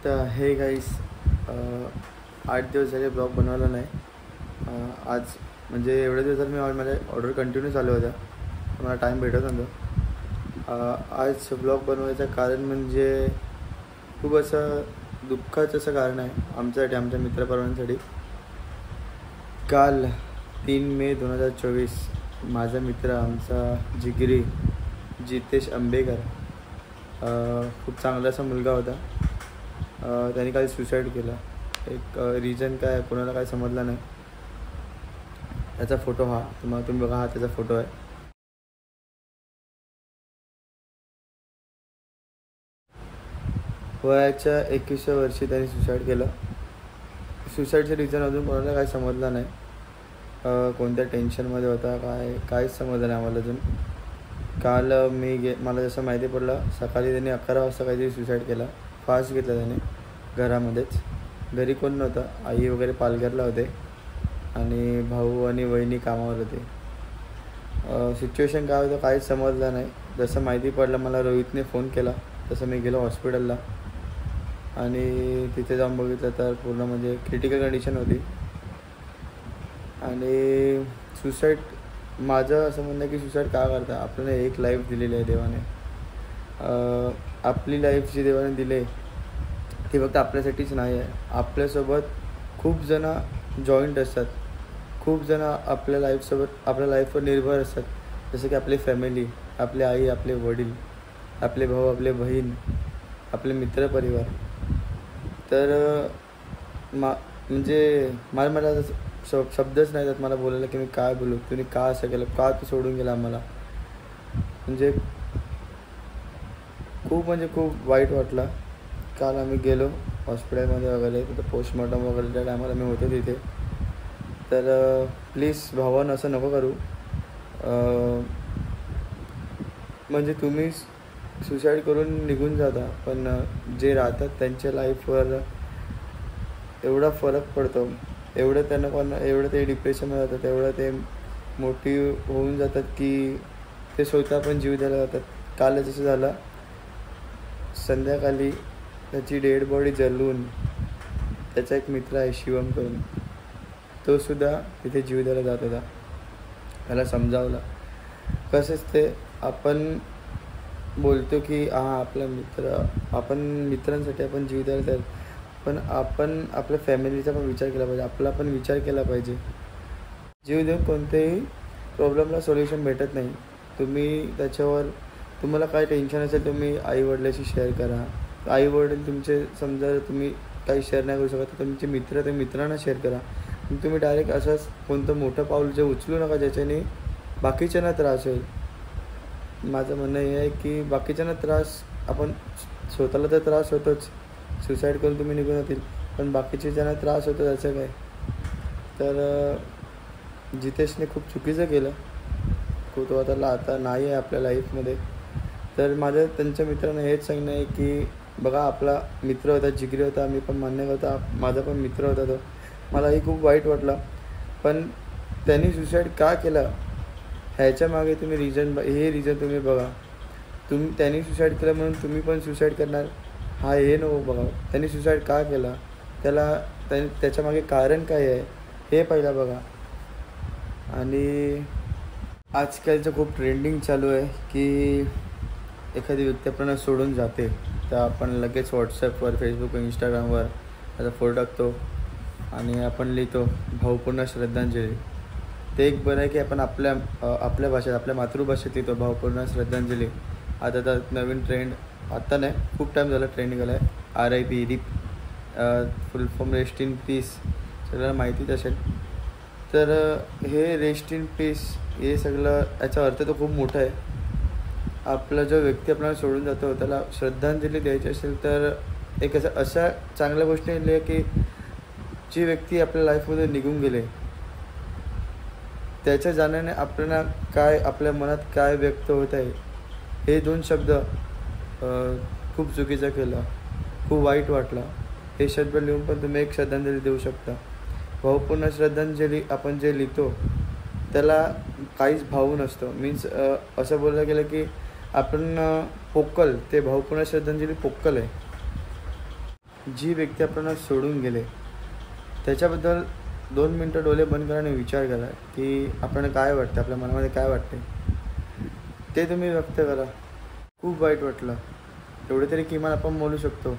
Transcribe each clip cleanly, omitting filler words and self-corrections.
तर hey guys 8 दिवस झाले ब्लॉग बनवला नाही. आज म्हणजे एवढे दिवस मी माझ्या ऑर्डर कंटिन्यू चालू होत्या, मला टाईम भेटत नव्हता. आज ब्लॉग बनवायचं कारण म्हणजे खूप असं दुःखाचं असं कारण आहे आमच्यासाठी, आमच्या मित्रपरिवारांसाठी. काल 3 मे 2024 माझा मित्र, आमचा जिगरी जितेश अंबेकर, खूप चांगला असा मुलगा होता. त्याने काही सुसाईड केलं. एक रिझन काय कोणाला काय समजलं नाही. त्याचा फोटो तुम्ही बघा, हा त्याचा फोटो आहे. वयाच्या 21व्या वर्षी त्याने सुसाईड केलं. सुसाईडचं रिझन अजून कोणाला काय समजलं नाही. कोणत्या टेन्शनमध्ये होता काहीच समजलं नाही आम्हाला अजून. काल मला जसं माहिती पडलं, सकाळी त्याने 11 वाजता काहीतरी सुसाईड केला. फास्ट घेतला त्याने घरामध्येच. घरी कोण नव्हतं, आई वगैरे पालघरला होते आणि भाऊ आणि वहिनी कामावर होते. सिच्युएशन काय होतं काहीच समजलं नाही. जसं माहिती पडलं मला रोहितने फोन केला, तसं मी गेलो हॉस्पिटलला आणि तिथे जाऊन बघितलं तर पूर्ण म्हणजे क्रिटिकल कंडिशन होती. आणि सुसाईड, माझं असं म्हणणं आहे की सुसाईड का करता? आपल्याला एक लाईफ दिलेली आहे देवाने. आपली लाईफ जी देवाने दिली आहे ती फक्त आपल्यासाठीच नाही आहे. आपल्यासोबत खूप जणं जॉईंट असतात, खूप जणं आपल्या लाईफवर निर्भर असतात. जसं की आपली फॅमिली, आपली आई, आपले वडील, आपले भाऊ, आपले बहीण, आपले मित्रपरिवार. तर म्हणजे मला शब्दच नाही त्यात मला बोलायला की मी काय बोलू. तुम्ही का असं केलं, का तू सोडून गेला आम्हाला. म्हणजे खूप वाईट वाटलं. काल आम्ही गेलो हॉस्पिटलमध्ये वगैरे, तिथं पोस्टमॉर्टम वगैरे त्या टायमाला मी होतो तिथे. तर प्लीज भावानं असं नको करू. म्हणजे तुम्ही सुसाईड करून निघून जाता, पण जे राहतात त्यांच्या लाईफवर एवढा फरक पडतो. एवढं ते डिप्रेशनमध्ये जातात, एवढं ते मोटिव्ह होऊन जातात की ते स्वतः पण जीव द्यायला जातात. काल जसं झालं, संध्याकाळी त्याची डेड बॉडी जळून त्याचा एक मित्र आहे शिवम करून, तो सुद्धा तिथे जीव द्यायला जात होता. त्याला समजावलं. कसंच ते आपण बोलतो की आपला मित्र, आपण मित्रांसाठी आपण जीव द्यायला तयार, पण आपण आपल्या फॅमिलीचा पण विचार केला पाहिजे, आपला पण विचार केला पाहिजे. जीव देऊन कोणत्याही प्रॉब्लेमला सोल्युशन भेटत नाही. तुम्हाला काय टेन्शन असेल तुम्ही आईवडिलांशी शेअर करा. आईवडील तुमचे समजा तुम्ही काही शेअर नाही करू शकत तर तुमचे मित्र ते मित्रांना शेअर करा. तुम्ही डायरेक्ट असंच कोणतं मोठं पाऊल जे उचलू नका ज्याच्याने बाकीच्यांना त्रास होईल. माझं म्हणणं हे आहे की बाकीच्यांना त्रास, आपण स्वतःला तर त्रास होतोच, सुसाईड करून तुम्ही निघून जातील, पण बाकीचे ज्यांना त्रास होतो त्याचं काय. तर जितेशने खूप चुकीचं केलं. तो आता नाही आहे आपल्या लाईफमध्ये. तर माझं त्यांच्या मित्रांना हेच सांगणं आहे की बघा, आपला मित्र होता, जिगरी होता, मी पण मान्य होता, माझा पण मित्र होता तो. मलाही खूप वाईट वाटलं, पण त्यांनी सुसाईड का केलं ह्याच्या मागे तुम्ही रिझन तुम्ही बघा. त्यांनी सुसाईड केलं म्हणून तुम्ही पण सुसाईड करणार हे नको बघा. त्यांनी सुसाईड का केला, त्याच्या मागे कारण काय आहे हे पहिला बघा. आणि आजकालचं खूप ट्रेंडिंग चालू आहे की एखादी व्यक्ती आपल्याला सोडून जाते तर आपण लगेच व्हॉट्सॲपवर, फेसबुक, इंस्टाग्रामवर त्याचा फोटो टाकतो आणि आपण लिहितो भावपूर्ण श्रद्धांजली. ते एक बरं आहे की आपण आपल्या भाषेत, आपल्या मातृभाषेत लिहितो भावपूर्ण श्रद्धांजली. आता नवीन ट्रेंड, आता नाही खूप टाईम झाला ट्रेंड गेला आहे, RIP, RIP, full form rest in peace, सगळ्यांना माहितीच असेल. तर हे रेस्ट इन पीस हे सगळं याचा अर्थ तो खूप मोठा आहे. आपला जो व्यक्ती आपल्याला सोडून जातो त्याला श्रद्धांजली द्यायची असेल तर एक अशा चांगल्या गोष्टी लिहा की जी व्यक्ती आपल्या लाईफमध्ये निघून गेले, त्याच्या जाण्याने आपल्याला काय, आपल्या मनात काय व्यक्त होत आहे, हे 2 शब्द खूप चुकीचं केलं, खूप वाईट वाटलं. हे शब्द लिहून पण तुम्ही एक श्रद्धांजली देऊ शकता. भावपूर्ण श्रद्धांजली आपण जे लिहितो त्याला काहीच भाव नसतो. मीन्स असं बोललं गेलं की आपण पोकल, ते भावपूर्ण श्रद्धांजली पोकल आहे. जी व्यक्ती आपल्याला सोडून गेले त्याच्याबद्दल 2 मिनटं डोळे बंद करा आणि विचार करा की आपल्याला काय वाटतं, आपल्या मनामध्ये काय वाटते ते तुम्ही व्यक्त करा. खूप वाईट वाटलं एवढे तरी किमान आपण बोलू शकतो.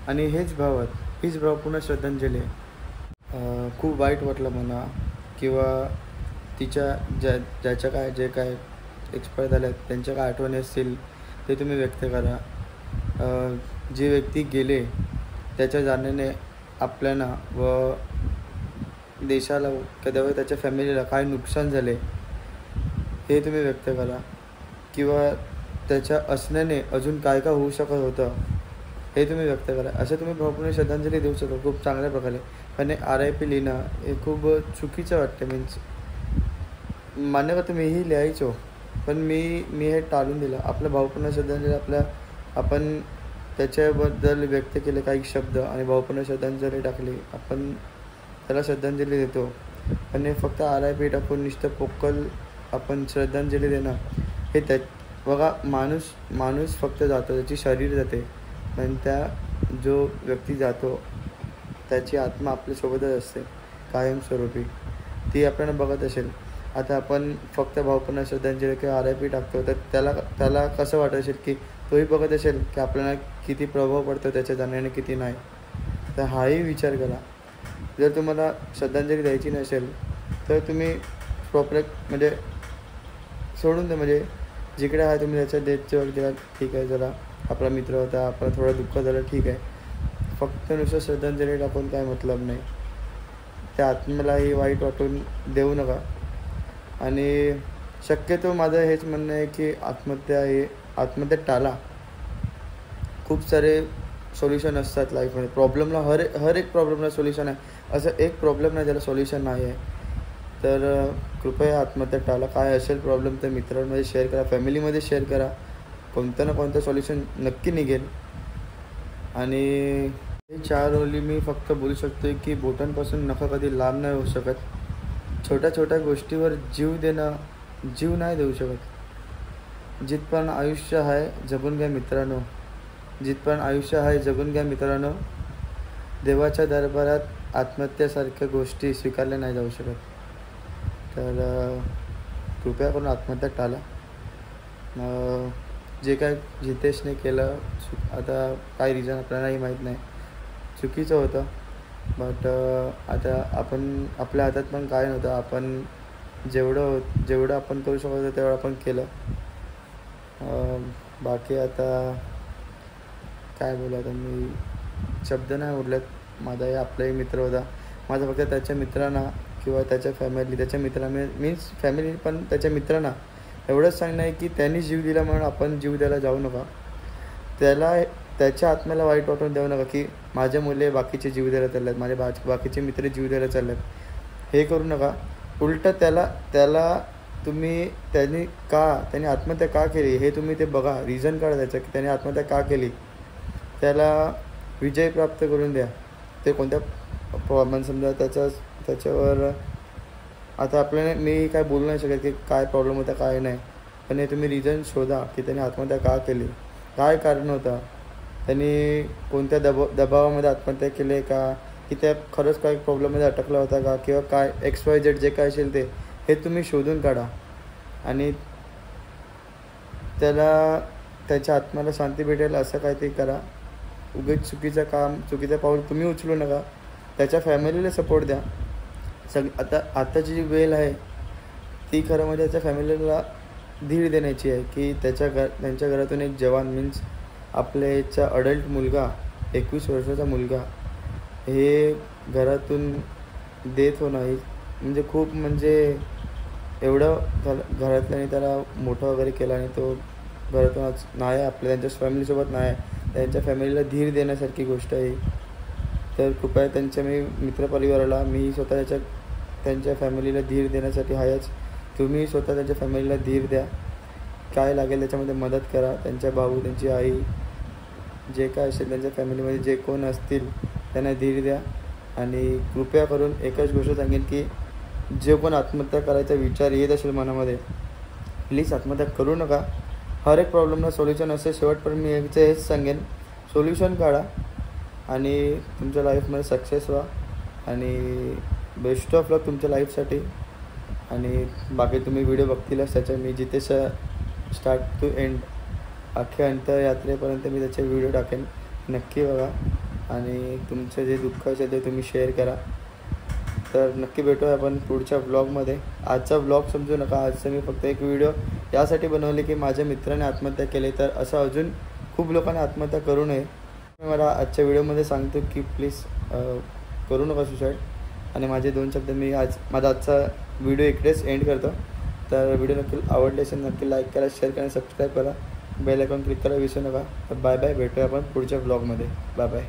आणि हीच भावपूर्ण श्रद्धांजली आहे. खूप वाईट वाटलं मला किंवा तिच्या जे काय एक्सपायर झाल्या त्यांच्या काय आठवणी असतील ते तुम्ही व्यक्त करा. जे व्यक्ती गेले त्याच्या जाण्याने आपल्याला व देशाला किंवा त्याच्या फॅमिलीला काय नुकसान झाले हे तुम्ही व्यक्त करा. किंवा त्याच्या असण्याने अजून काय काय होऊ शकत होतं हे तुम्ही व्यक्त करा. असं तुम्ही भावपूर्ण श्रद्धांजली देऊ शकता खूप चांगल्या प्रकारे. पण RIP लिहिणं हे खूप चुकीचं वाटतं. मीन्स मान्य करतो मीही लिहायचो पण मी हे टाळून दिलं. आपलं भावपूर्ण श्रद्धांजली आपण त्याच्याबद्दल व्यक्त केले काही शब्द आणि भावपूर्ण श्रद्धांजली टाकली. आपण त्याला श्रद्धांजली देतो पण हे फक्त RIP टाकून नुसतं पोकल आपण श्रद्धांजली देणं हे बघा माणूस फक्त जातो, त्याची शरीर जाते पण जो व्यक्ती जातो त्याची आत्मा आपल्यासोबतच असते कायमस्वरूपी. ती आपल्याला बघत असेल. आता आपण फक्त भावपूर्ण श्रद्धांजली किंवा RIP टाकतो तर त्याला कसं वाटत असेल की तोही बघत असेल की आपल्याला किती प्रभाव पडतो त्याच्या जाण्याने किती नाही. तर हाही विचार करा. जर तुम्हाला श्रद्धांजली द्यायची नसेल तर तुम्ही प्रॉपर म्हणजे सोडून द्या. म्हणजे जिकडे आहे तुम्ही त्याच्या डेटचे वगैरे ठीक आहे, जरा आपला मित्र होता, आपलं थोडं दुःख झालं ठीक आहे. फक्त नुसतं श्रद्धांजली टाकून काय मतलब नाही. त्या आत्म्यालाही वाईट वाटून देऊ नका. आणि शक्यतो माझं हेच म्हणणं आहे की आत्महत्या टाळा. खूप सारे सोल्युशन असतात लाईफमध्ये. प्रॉब्लेमला हर एक प्रॉब्लेमला सोल्युशन आहे. असं एक प्रॉब्लेम नाही ज्याला सोल्युशन नाही आहे. तर कृपया आत्महत्या टाळा. काय असेल प्रॉब्लेम तर मित्रांमध्ये शेअर करा, फॅमिलीमध्ये शेअर करा. कोणतं ना कोणतं सोल्युशन नक्की निघेल. आणि हे 4 ओळी मी फक्त बोलू शकतो की बोटांपासून नखं कधी लांब नाही होऊ शकत. छोट्या गोष्टीवर जीव नाही देऊ शकत. जिथपर्यंत आयुष्य आहे जगून घ्या मित्रांनो. देवाच्या दरबारात आत्महत्यासारख्या गोष्टी स्वीकारल्या नाही जाऊ शकत. तर कृपया करून आत्महत्या टाळा. जे काय जितेशने केलं आता काय रिझन आपल्यालाही माहीत नाही, चुकीचं होतं. बट आता आपल्या हातात पण काय नव्हतं. आपण जेवढं आपण करू शकत होतं तेवढं आपण केलं. बाकी आता काय बोलू, आता मी शब्द नाही उरलेत. माझाही आपलाही मित्र होता. माझा फक्त त्याच्या मित्रांना किंवा त्याच्या मित्रांना मीन्स फॅमिली पण त्याच्या मित्रांना एवढंच सांगणं आहे की त्यांनी जीव दिला म्हणून आपण जीव द्यायला जाऊ नका. त्याच्या आत्म्याला वाईट वाटून देऊ नका की माझ्या मुले बाकीचे जीव द्यायला चाललेत, माझे बाकीचे मित्र जीव द्यायला चाललेत. हे करू नका. उलटं त्याला त्यांनी आत्महत्या का केली हे तुम्ही ते बघा. रिझन काढा त्याचं की त्याने आत्महत्या का केली. त्याला विजय प्राप्त करून द्या. ते कोणत्या प्रॉब्लेम समजा त्याच्यावर आता आपल्याला मी काय बोलू नाही शकत की काय प्रॉब्लेम होता काय नाही. पण हे तुम्ही रिझन शोधा की त्याने आत्महत्या का केली, काय कारण होतं, त्यांनी कोणत्या दबावामध्ये आत्महत्या केली का, की त्या खरंच काही प्रॉब्लेममध्ये अटकला होता का, किंवा काय XYZ जे काय असेल ते हे तुम्ही शोधून काढा. आणि त्याच्या आत्म्याला शांती भेटेल असं काहीतरी करा. उगीच चुकीचं पाऊल तुम्ही उचलू नका. त्याच्या फॅमिलीला सपोर्ट द्या. आताची जी वेळ आहे ती खरं म्हणजे त्याच्या फॅमिलीला धीर देण्याची आहे की त्यांच्या घरातून एक जवान मीन्स आपल्या याचा अडल्ट मुलगा 21 वर्षाचा मुलगा हे घरातून देत होणं म्हणजे खूप म्हणजे एवढं घरातल्याने त्याला मोठं वगैरे केलं आणि तो घरातून आज नाही त्यांच्या फॅमिलीसोबत नाही. त्यांच्या फॅमिलीला धीर देण्यासारखी गोष्ट आहे. तर कृपया त्यांच्या मित्रपरिवाराला मी स्वतः त्यांच्या फॅमिलीला धीर देण्यासाठी आहेच. तुम्ही स्वतः त्यांच्या फॅमिलीला धीर द्या. काय लागेल त्याच्यामध्ये मदत करा. त्यांच्या भाऊ, त्यांची आई, जे काय असेल त्यांच्या फॅमिलीमध्ये जे कोण असतील त्यांना धीर द्या. आणि कृपया करून एकच गोष्ट सांगेन की जे कोण आत्महत्या करायचा विचार येत असेल मनामध्ये प्लीज आत्महत्या करू नका. हर एक प्रॉब्लेमला सोल्युशन असेल. शेवटपर्यंत मी हेच सांगेन, सोल्युशन काढा. आणि तुमच्या लाईफमध्ये सक्सेस व्हा आणि बेस्ट ऑफ लक तुमच्या लाईफसाठी. आणि बाकी तुम्ही व्हिडिओ बघतीलच त्याच्या, मी जिथे स्टार्ट टू एंड अख्ख्या अंत्ययात्रेपर्यंत मी त्याचे व्हिडिओ टाकेन, नक्की बघा. आणि तुमचं जे दुःख असेल ते तुम्ही शेअर करा. तर नक्की भेटूया आपण पुढच्या व्लॉगमध्ये. आजचा व्लॉग समजू नका, आजचं मी फक्त एक व्हिडिओ यासाठी बनवले की माझ्या मित्राने आत्महत्या केली, तर असं अजून खूप लोकांनी आत्महत्या करू नये. मी मला आजच्या व्हिडिओमध्ये सांगतो की प्लीज करू नका सुसाईड. आणि माझे 2 शब्द मी माझा आजचा व्हिडिओ इकडेच एंड करतो. तर व्हिडिओ नक्की आवडले असेल नक्की लाईक करा, शेअर करा, सबस्क्राईब करा, बेल आयकॉन क्लिक करा विसरू नका. तर बाय बाय, भेटूया आपण पुढच्या व्लॉगमध्ये. Bye bye.